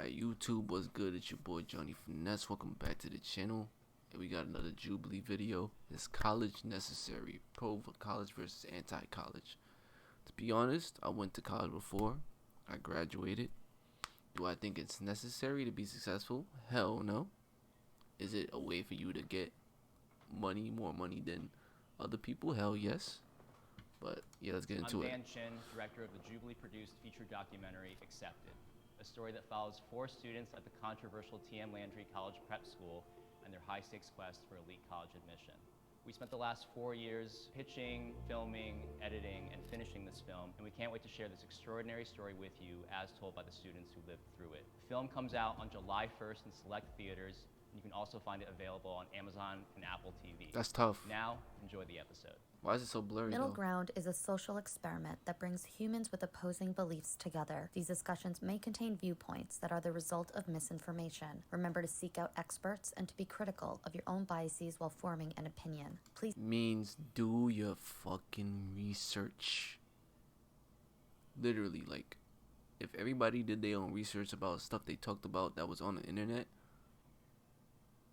Alright, YouTube, what's good? It's your boy Johnny Finesse. Welcome back to the channel. And we got another Jubilee video. Is college necessary? Pro for college versus anti-college. To be honest, I went to college before. I graduated. Do I think it's necessary to be successful? Hell no. Is it a way for you to get money, more money than other people? Hell yes. But yeah, let's get into it. I'm Dan Chin, director of the Jubilee-produced feature documentary Accepted, a story that follows 4 students at the controversial T.M. Landry College Prep School and their high-stakes quest for elite college admission. We spent the last 4 years pitching, filming, editing, and finishing this film, and we can't wait to share this extraordinary story with you as told by the students who lived through it. The film comes out on July 1st in select theaters, and you can also find it available on Amazon and Apple TV. That's tough. Now, enjoy the episode. Why is it so blurry Middle though? Ground is a social experiment that brings humans with opposing beliefs together. These discussions may contain viewpoints that are the result of misinformation. Remember to seek out experts and to be critical of your own biases while forming an opinion. Please Means do your fucking research. Literally, like, if everybody did their own research about stuff they talked about that was on the internet,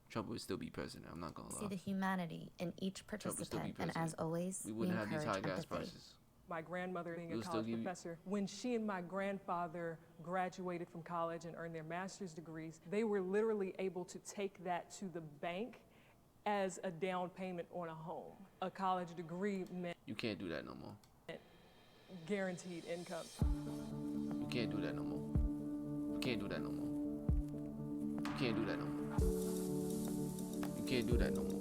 trouble would still be present. I'm not gonna lie. see the humanity in each participant, and as always, we we wouldn't have these encourage high gas empathy. prices. My grandmother being We'll a still college give you- professor, when she and my grandfather graduated from college and earned their master's degrees, they were literally able to take that to the bank as a down payment on a home. A college degree meant You can't do that no more. guaranteed income. You can't do that no more. You can't do that no more. You can't do that no more. You can't do that no more.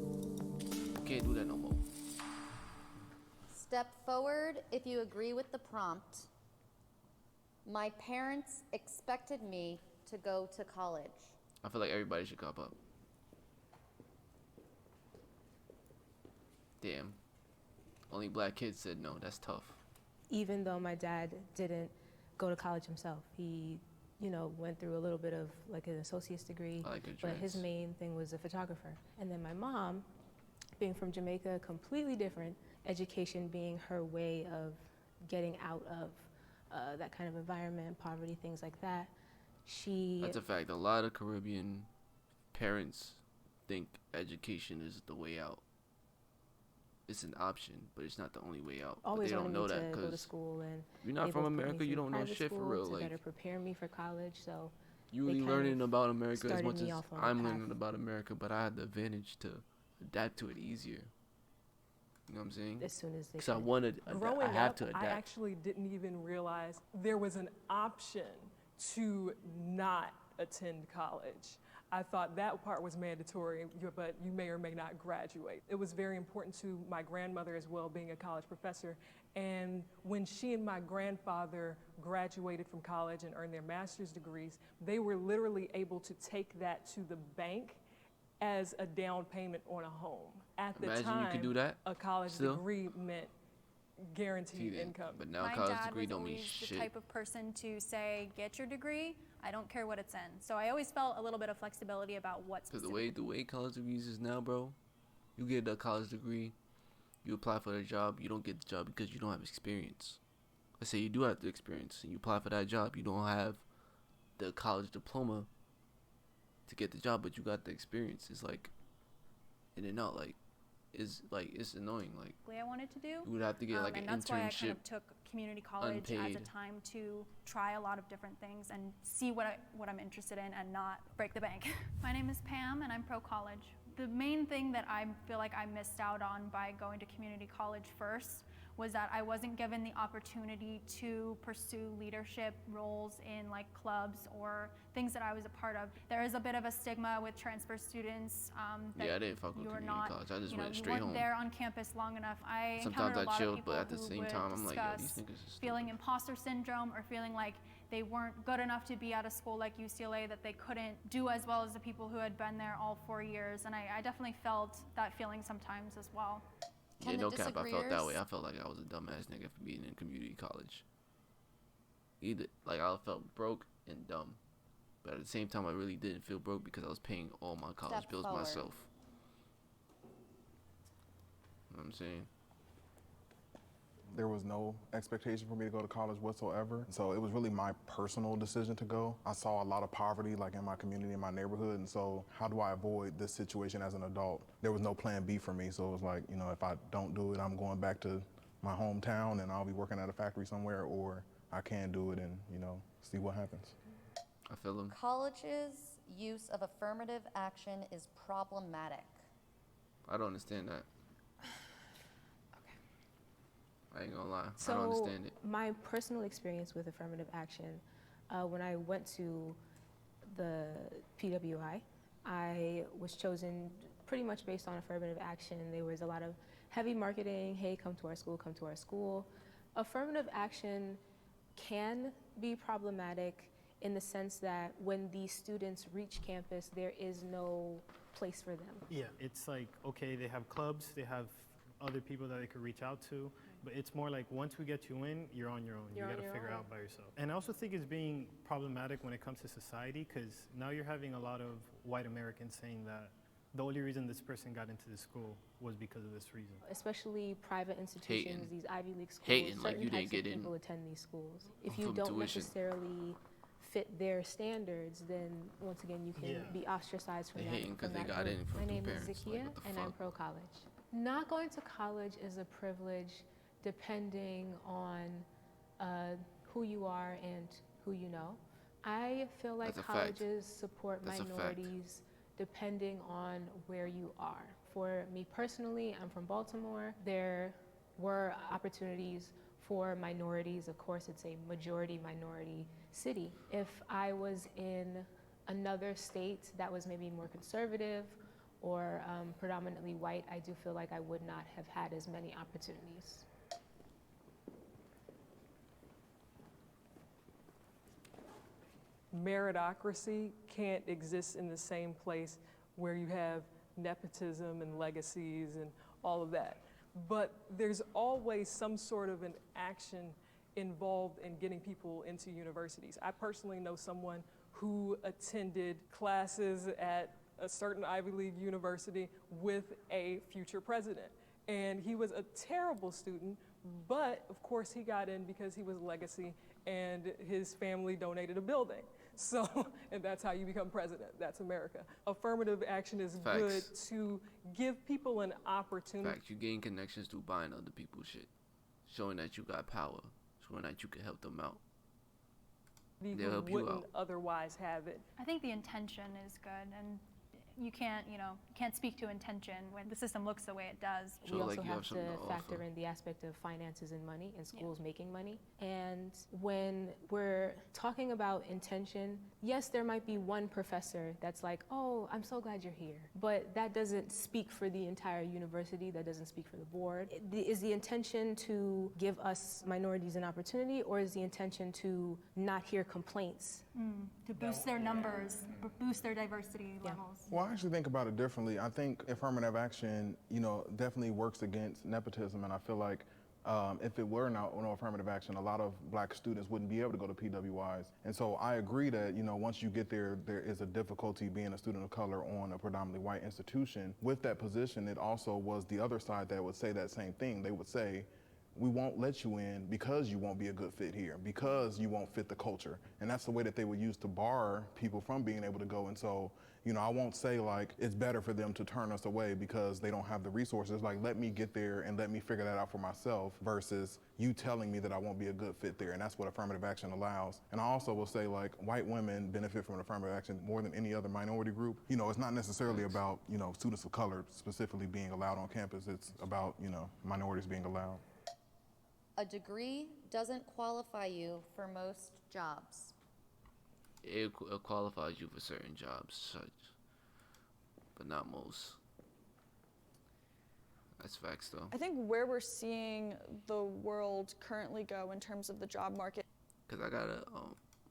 You can't do that no more. Step forward if you agree with the prompt. My parents expected me to go to college. I feel like everybody should cop up. Damn. Only black kids said no. That's tough. Even though my dad didn't go to college himself, he, went through a little bit of like an associate's degree, I like your but his dreads. main thing was a photographer. And then my mom, being from Jamaica, completely different, education being her way of getting out of that kind of environment, poverty, things like that. That's a fact. A lot of Caribbean parents think education is the way out. It's an option, but it's not the only way out. Always but they don't wanted know me that to go to because school, and you're not they from both put me America. You through don't know private shit for school real. to Like, better prepare me for college. So you they really kind of learning about America as started much me as off on I'm the path. learning about America, but I had the advantage to adapt to it easier. You know what I'm saying? as soon as they Because I could. wanted, Growing I have up, to adapt. I actually didn't even realize there was an option to not attend college. I thought that part was mandatory, but you may or may not graduate. It was very important to my grandmother as well, being a college professor. And when she and my grandfather graduated from college and earned their master's degrees, they were literally able to take that to the bank as a down payment on a home. At the Imagine time, you could do that a college still? degree meant guaranteed See, income. But now My college dad degree was don't mean always the shit. type of person to say, get your degree, I don't care what it's in. So I always felt a little bit of flexibility about what Because specific. the way college degrees is now, bro, you get a college degree, you apply for the job, you don't get the job because you don't have experience. Let's say you do have the experience and you apply for that job, you don't have the college diploma to get the job, but you got the experience. It's like in and out, it's annoying. Like I wanted to do. you would have to get like an and that's why I kind internship. of took community college as unpaid. a time to try a lot of different things and see what I'm interested in and not break the bank. My name is Pam and I'm pro college. The main thing that I feel like I missed out on by going to community college first was that I wasn't given the opportunity to pursue leadership roles in like clubs or things that I was a part of. There is a bit of a stigma with transfer students. That Yeah, I didn't fuck with you're community not, college. I just you know, went you straight weren't home. there on campus long enough. I Sometimes encountered a I lot of chilled, people but at the who same would time, I'm like, yo, these discuss niggas is feeling imposter syndrome or feeling like they weren't good enough to be at a school like UCLA, that they couldn't do as well as the people who had been there all 4 years. And I definitely felt that feeling sometimes as well. Yeah, Can the no cap. I felt that way. disagreeers- I felt like I was a dumbass nigga for being in community college. Either like I felt broke and dumb, but at the same time, I really didn't feel broke because I was paying all my college Step bills forward. myself. You know what I'm saying? There was no expectation for me to go to college whatsoever. So it was really my personal decision to go. I saw a lot of poverty like in my community, in my neighborhood. And so how do I avoid this situation as an adult? There was no plan B for me. So it was like, you know, if I don't do it, I'm going back to my hometown and I'll be working at a factory somewhere, or I can do it and, you know, see what happens. I feel him. College's use of affirmative action is problematic. I don't understand that. I ain't gonna lie. So I don't understand it. My personal experience with affirmative action, when I went to the PWI, I was chosen pretty much based on affirmative action. There was a lot of heavy marketing, hey, come to our school, come to our school. Affirmative action can be problematic in the sense that when these students reach campus, there is no place for them. Yeah, it's like, okay, they have clubs, they have other people that they could reach out to, but it's more like once we get you in, you're on your own. You got to figure it out by yourself. And I also think it's being problematic when it comes to society, because now you're having a lot of white Americans saying that the only reason this person got into the school was because of this reason. Especially private institutions, Hating. these Ivy League schools, Hating like certain you didn't types get of in people attend these schools. If from you don't tuition. necessarily fit their standards, then once again you can be ostracized from They that. hating 'cause from they that got group. in from My two name parents. is Like, Zakia, what the and I'm fuck? pro-college. Not going to college is a privilege depending on who you are and who you know. I feel like That's a fact. colleges support That's a fact. minorities depending on where you are. For me personally, I'm from Baltimore. There were opportunities for minorities. Of course, it's a majority minority city. If I was in another state that was maybe more conservative or predominantly white, I do feel like I would not have had as many opportunities. Meritocracy can't exist in the same place where you have nepotism and legacies and all of that. But there's always some sort of an action involved in getting people into universities. I personally know someone who attended classes at a certain Ivy League university with a future president. And he was a terrible student, but of course he got in because he was legacy and his family donated a building. So, and that's how you become president. That's America. Affirmative action is Facts. good to give people an opportunity. Fact, you gain connections through buying other people's shit, showing that you got power, showing that you can help them out. They'll help you wouldn't out. otherwise have it. I think the intention is good, and you can't speak to intention when the system looks the way it does. Show We like also you have have to something to factor offer. in the aspect of finances and money and schools making money. And when we're talking about intention, yes, there might be one professor that's like, oh, I'm so glad you're here. But that doesn't speak for the entire university. That doesn't speak for the board. Is the intention to give us minorities an opportunity, or is the intention to not hear complaints? To boost their numbers, boost their diversity levels. Well, I actually think about it differently. I think affirmative action, you know, definitely works against nepotism, and I feel like if it were no affirmative action, a lot of black students wouldn't be able to go to PWIs. And so I agree that, you know, once you get there, there is a difficulty being a student of color on a predominantly white institution. With that position, it also was the other side that would say that same thing. They would say, we won't let you in because you won't be a good fit here, because you won't fit the culture. And that's the way that they would use to bar people from being able to go. And so, you know, I won't say like it's better for them to turn us away because they don't have the resources. Like, let me get there and let me figure that out for myself versus you telling me that I won't be a good fit there. And that's what affirmative action allows. And I also will say, like, white women benefit from affirmative action more than any other minority group. You know, it's not necessarily about, you know, students of color specifically being allowed on campus. It's about, you know, minorities being allowed. A degree doesn't qualify you for most jobs. It qualifies you for certain jobs, such, but not most. That's facts, though. I think where we're seeing the world currently go in terms of the job market, Cause I gotta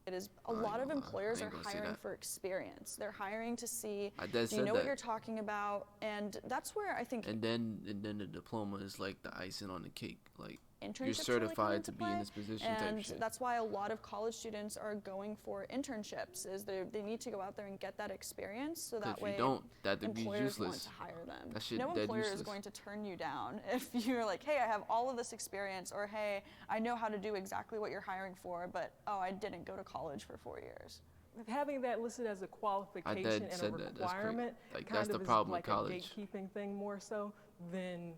it is a I ain't lot of gonna lie. employers I are ain't gonna say hiring that. for experience. They're hiring to see, I do just you said know what that. you're talking about? And that's where I think And then the diploma is like the icing on the cake. Like, internships You're certified really come into to be in play. this position type And shit. that's why a lot of college students are going for internships, is they need to go out there and get that experience, so that If way you don't, that degree is employers want useless. to hire them. That shit No dead employer is useless. going to turn you down if you're like, hey, I have all of this experience, or hey, I know how to do exactly what you're hiring for, but oh, I didn't go to college for 4 years. Having that listed as a qualification and a said that. That's crazy. requirement Like, kind that's the of is problem like with a college. gatekeeping thing more so than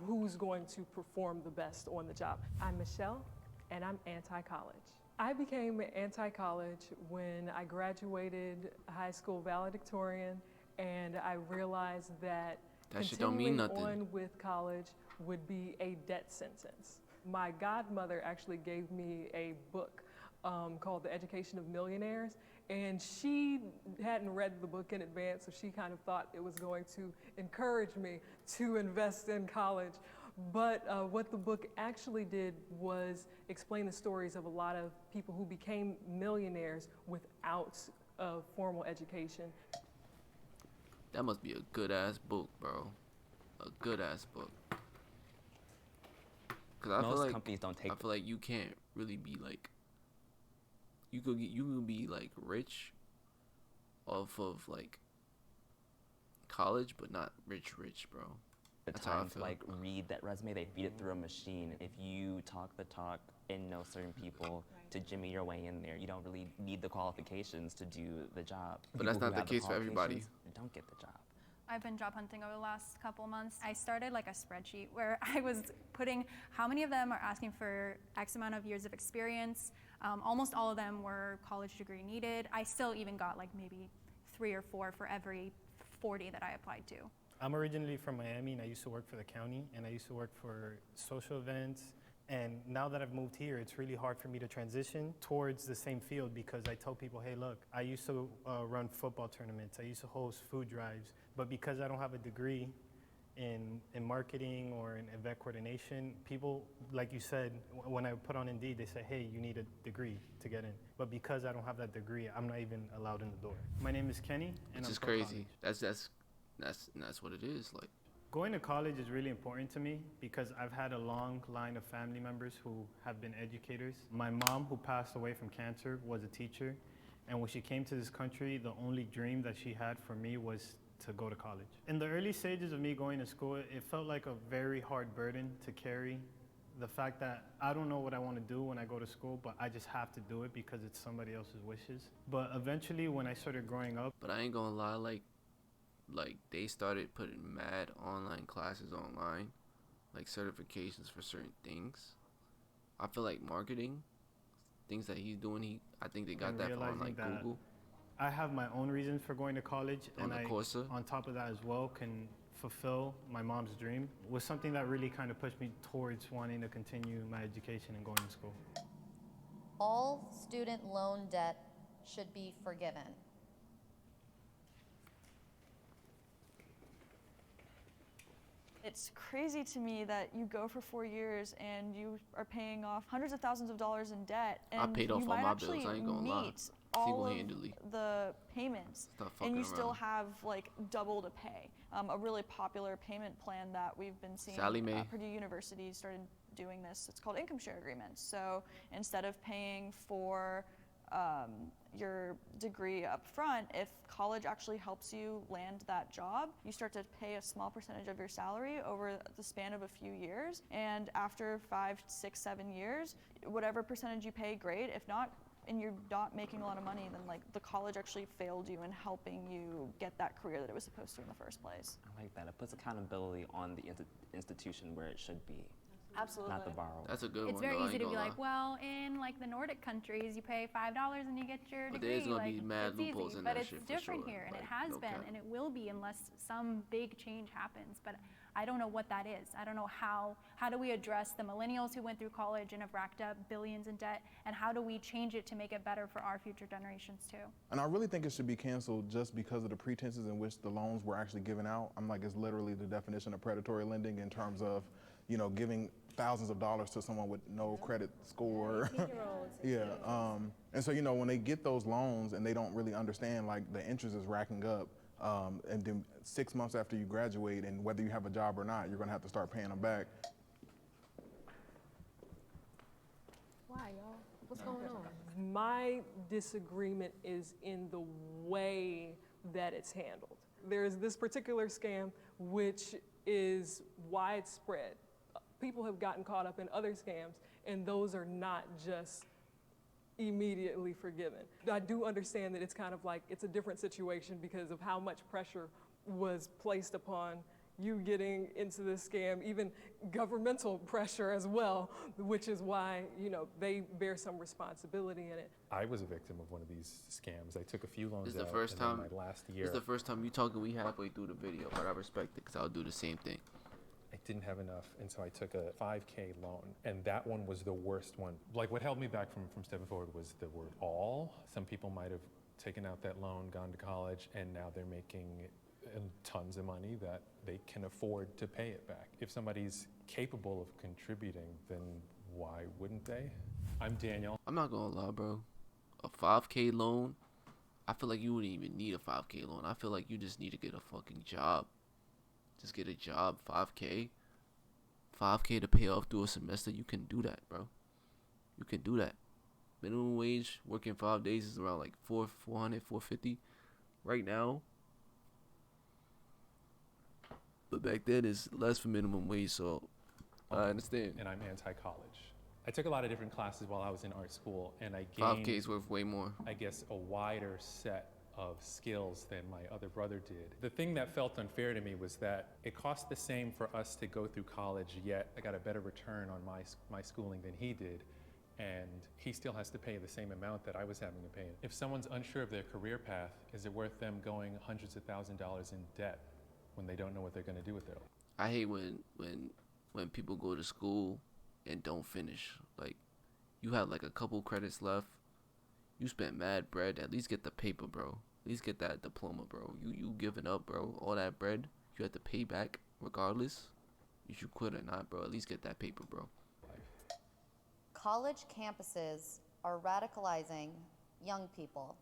who's going to perform the best on the job. I'm Michelle, and I'm anti-college. I became anti-college when I graduated high school valedictorian, and I realized that Shit don't mean continuing nothing. on with college would be a death sentence. My godmother actually gave me a book called The Education of Millionaires, and she hadn't read the book in advance, so she kind of thought it was going to encourage me to invest in college. But what the book actually did was explain the stories of a lot of people who became millionaires without a formal education. That must be a good ass book, bro. A good ass book. Cause I Most feel like companies don't take I feel like you can't really be like. You could be like rich off of like college, but not rich, bro. the That's how I time to feel. like read that resume. They feed it through a machine. If you talk the talk and know certain people to jimmy your way in there, you don't really need the qualifications to do the job. But that's People not who the have case for everybody. qualifications Don't get the job. I've been job hunting over the last couple months. I started like a spreadsheet where I was putting how many of them are asking for X amount of years of experience. Almost all of them were college degree needed. I still even got like maybe 3 or 4 for every 40 that I applied to. I'm originally from Miami, and I used to work for the county, and I used to work for social events. And now that I've moved here, it's really hard for me to transition towards the same field, because I tell people, hey, look, I used to run football tournaments. I used to host food drives. But because I don't have a degree in marketing or in event coordination, people, like you said, when I put on Indeed, they say, hey, you need a degree to get in. But because I don't have that degree, I'm not even allowed in the door. My name is Kenny, and It's I'm just from crazy. college. That's what it is. Like, Going to college is really important to me because I've had a long line of family members who have been educators. My mom, who passed away from cancer, was a teacher. And when she came to this country, the only dream that she had for me was to go to college. In the early stages of me going to school, it felt like a very hard burden to carry. The fact that I don't know what I want to do when I go to school, but I just have to do it because it's somebody else's wishes. But eventually, when I started growing up, but I ain't gonna lie, like they started putting mad online classes online, like certifications for certain things. I feel like marketing, things that he's doing, I think they got And that from realizing like that Google. I have my own reasons for going to college, On and the I, Corsa? on top of that as well, can fulfill my mom's dream, was something that really kind of pushed me towards wanting to continue my education and going to school. All student loan debt should be forgiven. It's crazy to me that you go for 4 years and you are paying off hundreds of thousands of dollars in debt, and I paid off you all might my actually bills, I ain't gonna lie. meet all of Single-handedly. the payments, Stop and fucking you still around. have like double to pay. A really popular payment plan that we've been seeing, Sally Mae. Purdue University started doing this. It's called income share agreements. So instead of paying for your degree up front, if college actually helps you land that job, you start to pay a small percentage of your salary over the span of a few years. And after 5, 6, 7 years, whatever percentage you pay, great. If not, and you're not making a lot of money, then like the college actually failed you in helping you get that career that it was supposed to in the first place. I like that. It puts accountability on the institution where it should be, Absolutely. not the borrower. That's a good It's one. very though, I easy ain't to be gonna like, lie. well, in like the Nordic countries, you pay $5 and you get your But degree. there's gonna like, be mad it's loopholes easy, in but that it's shit for different sure. here, and it Like, has no been, cap. and it will be unless some big change happens. But I don't know what that is. I don't know how do we address the millennials who went through college and have racked up billions in debt, and how do we change it to make it better for our future generations too? And I really think it should be canceled just because of the pretenses in which the loans were actually given out. I'm like, it's literally the definition of predatory lending in terms of, you know, giving thousands of dollars to someone with no credit score. Yeah, and so, you know, when they get those loans and they don't really understand, like, the interest is racking up, and then 6 months after you graduate, and whether you have a job or not, you're gonna have to start paying them back. Why, y'all? What's going on? My disagreement is in the way that it's handled. There's this particular scam which is widespread. People have gotten caught up in other scams, and those are not just immediately forgiven. I do understand that it's kind of like it's a different situation because of how much pressure was placed upon you getting into this scam, even governmental pressure as well, which is why, you know, they bear some responsibility in it. I was a victim of one of these scams. I took a few loans This is the out, first and time. then my last year, This is the first time you talking. We halfway through the video, but I respect it because I'll do the same thing. I didn't have enough, and so I took a 5K loan, and that one was the worst one. Like, what held me back from stepping forward was the word all. Some people might have taken out that loan, gone to college, and now they're making tons of money that they can afford to pay it back. If somebody's capable of contributing, then why wouldn't they? I'm Daniel. I'm not gonna lie, bro. A 5K loan, I feel like you wouldn't even need a 5K loan. I feel like you just need to get a fucking job. Just get a job. 5K to pay off through a semester. You can do that, bro. You can do that. Minimum wage working 5 days is around like 400, 450 right now. But back then it's less for minimum wage, so I understand. And I'm anti-college. I took a lot of different classes while I was in art school, and I gained 5K is worth way more. I guess a wider set of skills than my other brother did. The thing that felt unfair to me was that it cost the same for us to go through college, yet I got a better return on my schooling than he did, and he still has to pay the same amount that I was having to pay. If someone's unsure of their career path, is it worth them going hundreds of thousands of dollars in debt when they don't know what they're going to do with their life? I hate when people go to school and don't finish. Like, you have like a couple credits left. You spent mad bread. At least get the paper, bro. At least get that diploma, bro. You giving up, bro. All that bread you have to pay back regardless. You should quit or not, bro. At least get that paper, bro. College campuses are radicalizing young people.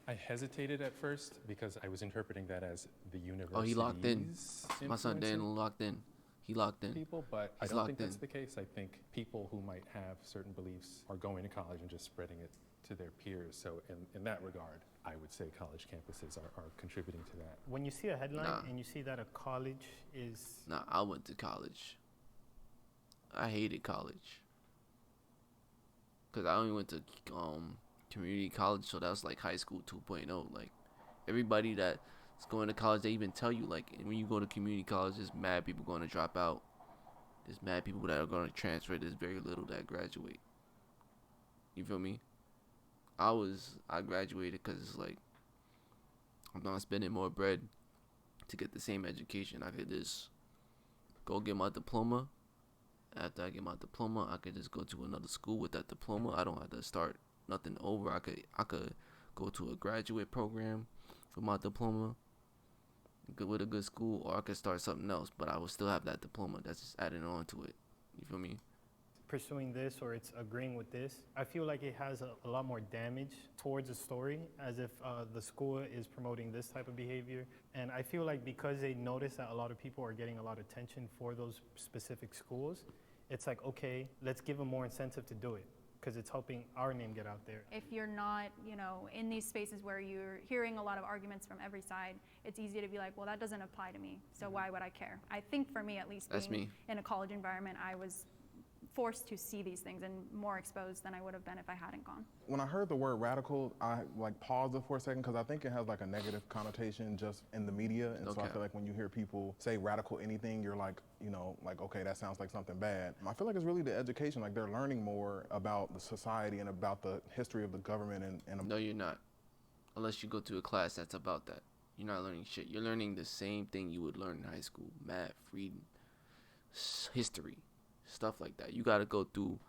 I hesitated at first because I was interpreting that as the university. Oh, he locked in. My son Dan locked in. He locked in. People, but He's I don't locked think that's in. the case. I think people who might have certain beliefs are going to college and just spreading it to their peers. So in that regard, I would say college campuses are contributing to that. When you see a headline Nah. and you see that a college is... Nah, I went to college. I hated college. Because I only went to community college, so that was like high school 2.0. Like, everybody that's going to college, they even tell you, like, when you go to community college, there's mad people going to drop out. There's mad people that are going to transfer. There's very little that graduate. You feel me? I graduated because it's like, I'm not spending more bread to get the same education. I could just go get my diploma. After I get my diploma, I could just go to another school with that diploma. I don't have to start nothing over. I could go to a graduate program for my diploma with a good school, or I could start something else, but I will still have that diploma. That's just adding on to it. You feel me? pursuing this or it's agreeing with this, I feel like it has a lot more damage towards the story, as if the school is promoting this type of behavior. And I feel like because they notice that a lot of people are getting a lot of attention for those specific schools, it's like, okay, let's give them more incentive to do it, because it's helping our name get out there. If you're not, in these spaces where you're hearing a lot of arguments from every side, it's easy to be like, well, that doesn't apply to me, so why would I care? I think for me, at least, being in a college environment, I was forced to see these things and more exposed than I would have been if I hadn't gone. When I heard the word radical, I paused it for a second because I think it has a negative connotation just in the media. And so I feel like when you hear people say radical anything, you're like, okay, that sounds like something bad. I feel like it's really the education. They're learning more about the society and about the history of the government. No, you're not. Unless you go to a class that's about that. You're not learning shit. You're learning the same thing you would learn in high school. Math, reading, history, stuff like that. You got to go through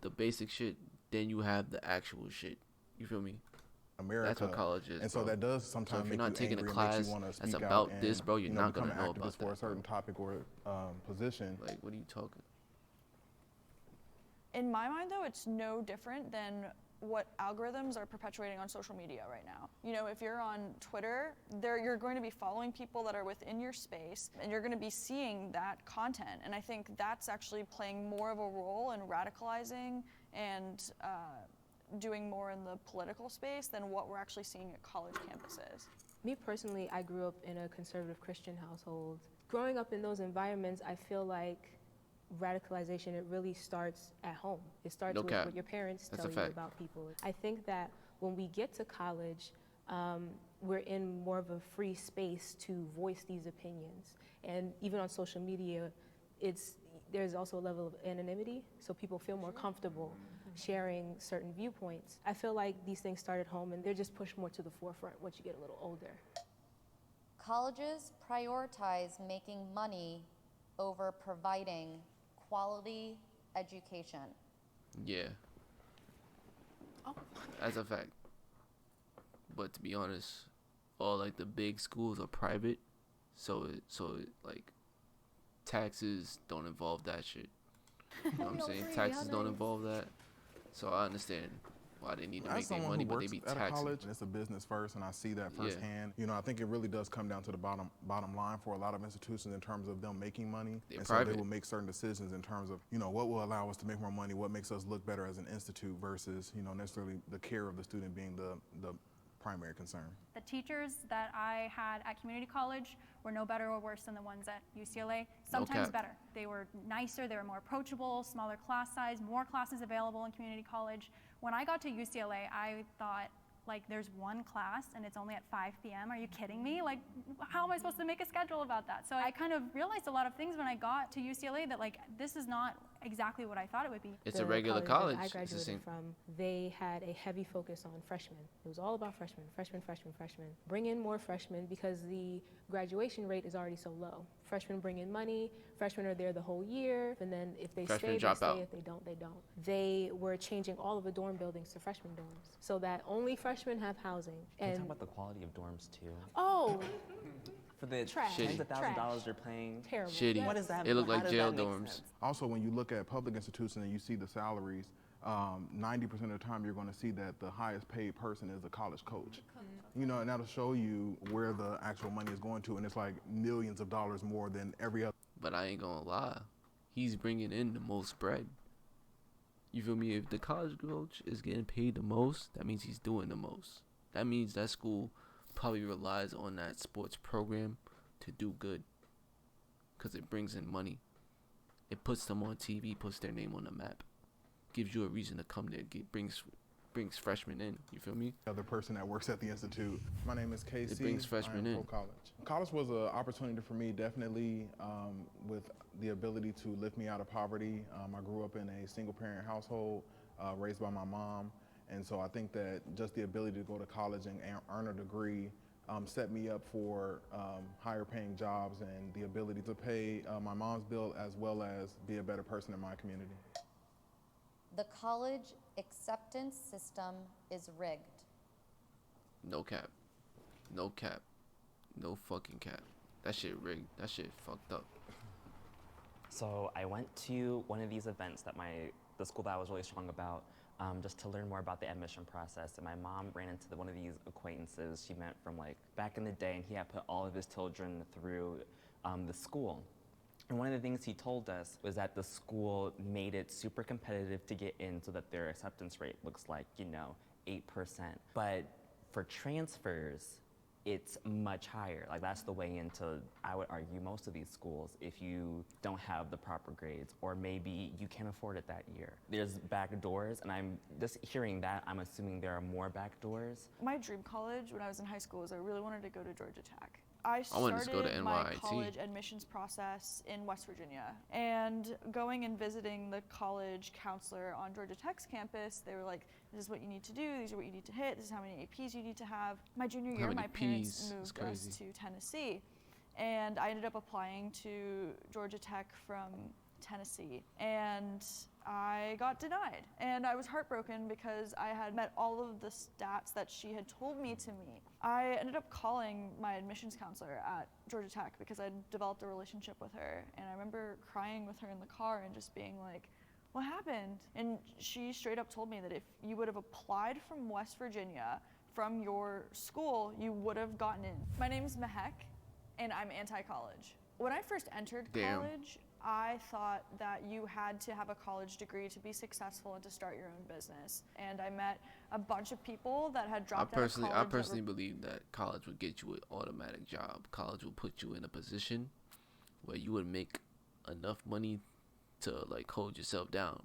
the basic shit, then you have the actual shit. You feel me? America. That's what college is, and bro. so that does sometimes if make you're not you taking a angry class and makes you want to speak that's out about and, this, bro, you're not become gonna know an about activist for that, a certain bro. topic or position. Like, what are you talking? In my mind, though, it's no different than what algorithms are perpetuating on social media right now. You know, if you're on Twitter, you're going to be following people that are within your space, and you're going to be seeing that content. And I think that's actually playing more of a role in radicalizing and doing more in the political space than what we're actually seeing at college campuses. Me personally, I grew up in a conservative Christian household. Growing up in those environments, I feel like radicalization, it really starts at home. It starts with what your parents tell you about people. I think that when we get to college, we're in more of a free space to voice these opinions. And even on social media, there's also a level of anonymity, so people feel more comfortable sharing certain viewpoints. I feel like these things start at home, and they're just pushed more to the forefront once you get a little older. Colleges prioritize making money over providing quality education. Yeah. That's a fact. But to be honest, all like the big schools are private, so like taxes don't involve that shit. You know what I'm saying? Taxes don't involve that. So I understand why they need to make their money, but they be taxing. College, it's a business first, and I see that firsthand. You know, I think it really does come down to the bottom line for a lot of institutions in terms of them making money. They're and private. So they will make certain decisions in terms of, you know, what will allow us to make more money, what makes us look better as an institute versus, you know, necessarily the care of the student being the primary concern. The teachers that I had at community college were no better or worse than the ones at UCLA. Sometimes better. They were nicer, they were more approachable, smaller class size, more classes available in community college. When I got to UCLA, I thought, like, there's one class and it's only at 5 p.m. Are you kidding me? Like, how am I supposed to make a schedule about that? So I kind of realized a lot of things when I got to UCLA that, like, this is not exactly what I thought it would be. It's a regular college. I graduated from, they had a heavy focus on freshmen. It was all about freshmen. Bring in more freshmen because the graduation rate is already so low. Freshmen bring in money, freshmen are there the whole year, and then if they stay, they stay, if they don't, they don't. They were changing all of the dorm buildings to freshman dorms so that only freshmen have housing. Can you talk about the quality of dorms too? Oh! For the tens of thousands of dollars they're paying. Terrible. Shitty. What is that? It looked like jail dorms. Also, when you look at public institutions and you see the salaries, 90% of the time you're going to see that the highest paid person is a college coach. You know, and that'll show you where the actual money is going to, and it's like millions of dollars more than every other. But I ain't gonna lie, he's bringing in the most bread. You feel me? If the college coach is getting paid the most, that means he's doing the most. That means that school probably relies on that sports program to do good, because it brings in money. It puts them on TV, puts their name on the map, gives you a reason to come there, brings freshmen in. You feel me? Other person that works at the institute. My name is Casey. It brings freshmen in. College. College was an opportunity for me, definitely, with the ability to lift me out of poverty. I grew up in a single-parent household, raised by my mom, and so I think that just the ability to go to college and earn a degree set me up for higher-paying jobs and the ability to pay my mom's bill as well as be a better person in my community. The college acceptance system is rigged. No cap. No cap. No fucking cap. That shit rigged. That shit fucked up. So I went to one of these events that the school that I was really strong about, just to learn more about the admission process. And my mom ran into one of these acquaintances she met from like back in the day, and he had put all of his children through the school. And one of the things he told us was that the school made it super competitive to get in so that their acceptance rate looks like, 8%. But for transfers, it's much higher. Like, that's the way into, I would argue, most of these schools if you don't have the proper grades, or maybe you can't afford it that year. There's back doors, and I'm just hearing that, I'm assuming there are more back doors. My dream college when I was in high school was I really wanted to go to Georgia Tech. I wanted to go to started my NYIT. college admissions process in West Virginia, and going and visiting the college counselor on Georgia Tech's campus, they were like, this is what you need to do, these are what you need to hit, this is how many APs you need to have. My junior year, my parents moved us to Tennessee, and I ended up applying to Georgia Tech from Tennessee, and I got denied. And I was heartbroken because I had met all of the stats that she had told me to meet. I ended up calling my admissions counselor at Georgia Tech because I'd developed a relationship with her, and I remember crying with her in the car and just being like, what happened? And she straight up told me that if you would have applied from West Virginia, from your school, you would have gotten in. My name's Mehek, and I'm anti-college. When I first entered college, I thought that you had to have a college degree to be successful and to start your own business. And I met a bunch of people that had dropped out of college. I personally believe that college would get you an automatic job. College will put you in a position where you would make enough money to like hold yourself down.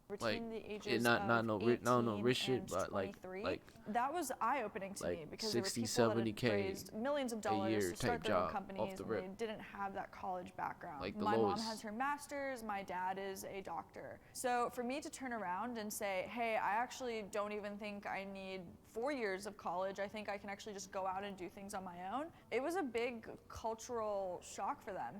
Between Like, the ages not of 18 no rich shit, and but 23, like that was eye-opening to me because 60, there were people that 70K had raised millions of dollars year to start type their own job companies off the and rip. they didn't have that college background. Like the My mom lowest. has her master's, my dad is a doctor. So for me to turn around and say, hey, I actually don't even think I need 4 years of college, I think I can actually just go out and do things on my own, it was a big cultural shock for them.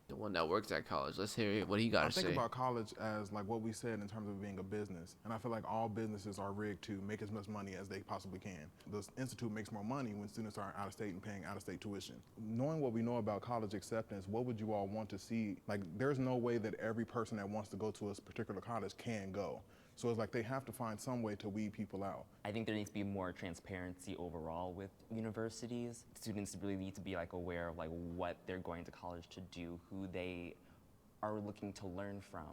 The one that works at college. Let's hear what he got to say. I think about college as like what we said in terms of being a business. And I feel like all businesses are rigged to make as much money as they possibly can. The institute makes more money when students are out of state and paying out of state tuition. Knowing what we know about college acceptance, what would you all want to see? Like, there's no way that every person that wants to go to a particular college can go. So it's like they have to find some way to weed people out. I think there needs to be more transparency overall with universities. Students really need to be like aware of like what they're going to college to do, who they are looking to learn from.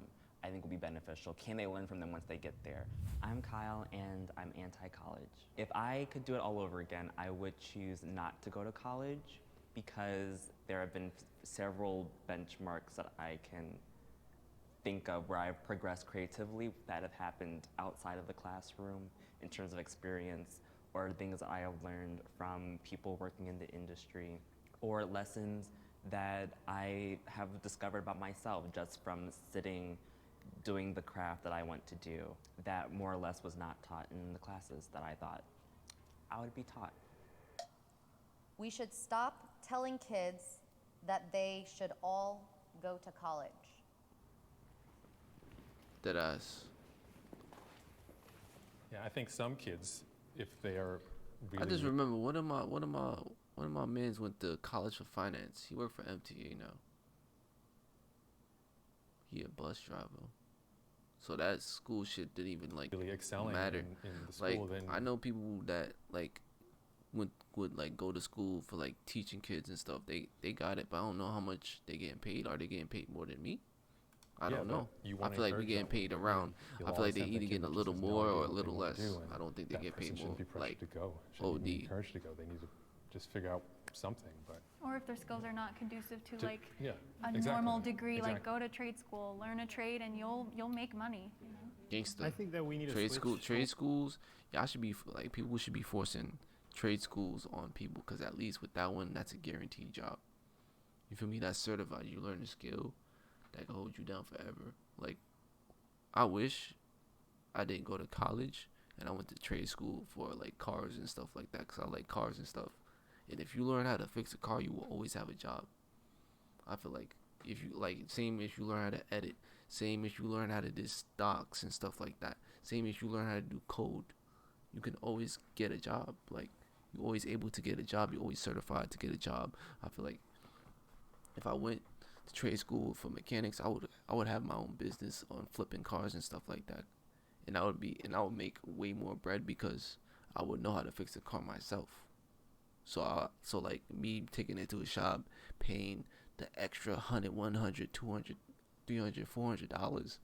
I think will be beneficial. Can they learn from them once they get there? I'm Kyle and I'm anti-college. If I could do it all over again, I would choose not to go to college because there have been several benchmarks that I can think of where I've progressed creatively that have happened outside of the classroom in terms of experience or things I have learned from people working in the industry or lessons that I have discovered about myself just from sitting doing the craft that I want to do that more or less was not taught in the classes that I thought I would be taught. We should stop telling kids that they should all go to college. Deadass. Yeah, I think some kids, if they are really... I just remember one of my mans went to college for finance. He worked for MTA now. He a bus driver. So that school shit didn't even like really excelling matter. in the school. Like Then I know people that like would like go to school for like teaching kids and stuff. They got it, but I don't know how much they getting paid. Are they getting paid more than me? I don't know. I feel like we getting paid around. I feel like they either getting a little more or a little less. I don't think they get paid more. Like to go. OD. Be encouraged to go. They need to just figure out something. But Or if their skills are not conducive to like yeah, a exactly. normal degree, Exactly. like go to trade school, learn a trade, and you'll make money. You know? Gangster. I think that we need trade a school. Trade schools. Yeah, I should be like people should be forcing trade schools on people because at least with that one, that's a guaranteed job. You feel me? That's certified. You learn a skill that can hold you down forever. Like, I wish I didn't go to college and I went to trade school for like cars and stuff like that because I like cars and stuff. And if you learn how to fix a car, you will always have a job. I feel like if you like, same if you learn how to edit, same if you learn how to do stocks and stuff like that, same if you learn how to do code, you can always get a job. Like, you're always able to get a job. You're always certified to get a job. I feel like if I went to trade school for mechanics, I would have my own business on flipping cars and stuff like that, and I would make way more bread because I would know how to fix a car myself. So like me taking it to a shop, paying the extra $100, $100, $200, $300, $400,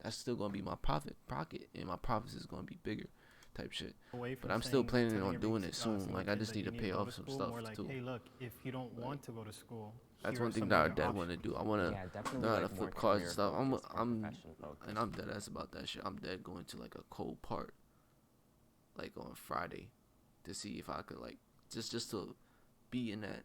that's still gonna be my pocket, and my profits is gonna be bigger, type shit. But I'm still planning on doing it soon. Like I just need to pay off some stuff more like, too. Hey, look, if you don't want to go to school, That's here one are thing some that I other dad options. want to do. I want to definitely learn how to like more flip cars and stuff. career-focused, And I'm dead ass about that shit. I'm dead going to like a cold part, like on Friday, to see if I could like just to be in that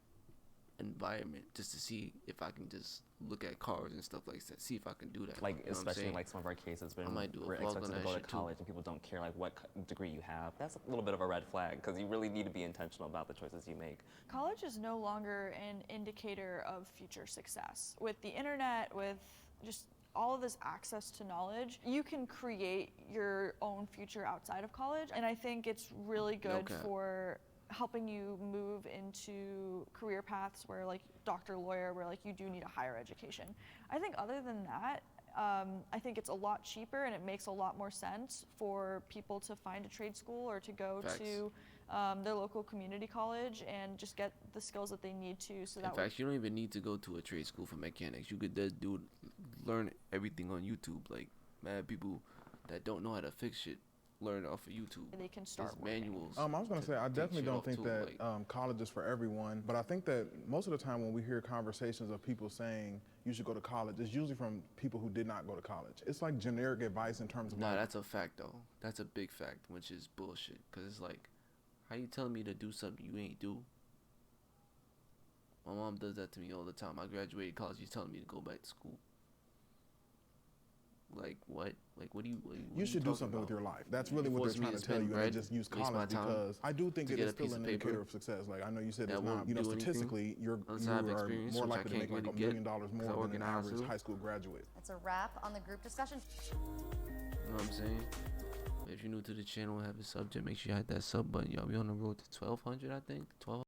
environment, just to see if I can just look at cars and stuff like that. See if I can do that. Like You know what I'm especially saying? like some of our cases when I might do a we're vlog expected on to that go to shit, too. college and people don't care like what degree you have. That's a little bit of a red flag because you really need to be intentional about the choices you make. College is no longer an indicator of future success. With the internet, with just all of this access to knowledge, you can create your own future outside of college. And I think it's really good for helping you move into career paths where like doctor, lawyer, where like you do need a higher education. I think other than that, I think it's a lot cheaper and it makes a lot more sense for people to find a trade school or to go Facts. to their local community college and just get the skills that they need to. So In fact, you don't even need to go to a trade school for mechanics. You could just learn everything on YouTube. Like, mad people that don't know how to fix shit learn off of YouTube. they can start There's working. manuals. I was going to say, I take definitely shit don't off think too, that like- college is for everyone, but I think that most of the time when we hear conversations of people saying you should go to college, it's usually from people who did not go to college. It's like generic advice in terms of Nah, like, that's a fact though. That's a big fact, which is bullshit. Cause it's like, how you telling me to do something you ain't do? My mom does that to me all the time. I graduated college. She's telling me to go back to school. Like what? Like what do you? What you should do talking something with about? your life. That's really what Force they're me trying to to tell spend you, and bread, they just use waste my college time because I do think to it get is a piece still of an indicator paper of success. Like I know you said that it's won't not, you know, do anything statistically, you unless I have are experience, more which I likely to can't make like really $1 million get, 'cause I more work than in an a average hospital. high school graduate. That's a wrap on the group discussion. You know what I'm saying? If you're new to the channel and have a subject, make sure you hit that sub button, y'all. We on the road to 1,200, I think. 1,200.